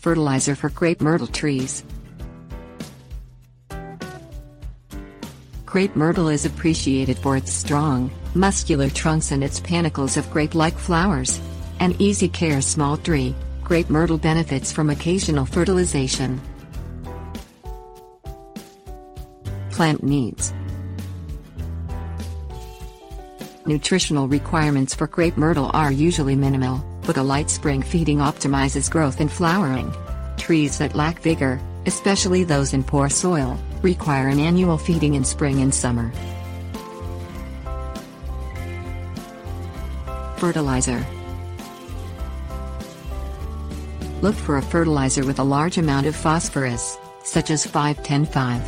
Fertilizer for Crape Myrtle Trees. Crape myrtle is appreciated for its strong, muscular trunks and its panicles of grape-like flowers. An easy-care small tree, crape myrtle benefits from occasional fertilization. Plant needs. Nutritional requirements for crape myrtle are usually minimal, but a light spring feeding optimizes growth and flowering. Trees that lack vigor, especially those in poor soil, require an annual feeding in spring and summer. Fertilizer. Look for a fertilizer with a large amount of phosphorus, such as 5-10-5.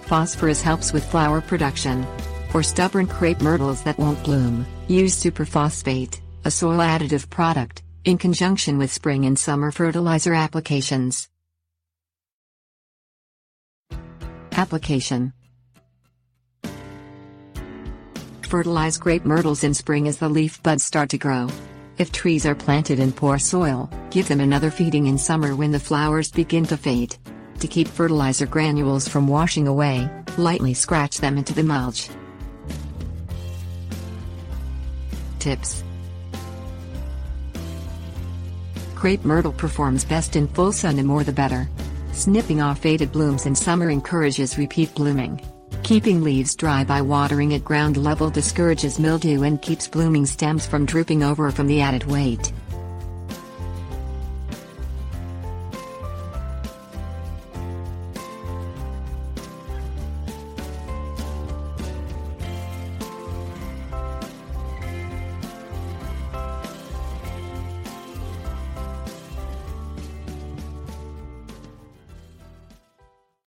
Phosphorus helps with flower production. For stubborn crape myrtles that won't bloom, use superphosphate, a soil additive product, in conjunction with spring and summer fertilizer applications. Application. Fertilize crape myrtles in spring as the leaf buds start to grow. If trees are planted in poor soil, give them another feeding in summer when the flowers begin to fade. To keep fertilizer granules from washing away, lightly scratch them into the mulch. Tips. Crape myrtle performs best in full sun, the more the better. Snipping off faded blooms in summer encourages repeat blooming. Keeping leaves dry by watering at ground level discourages mildew and keeps blooming stems from drooping over from the added weight.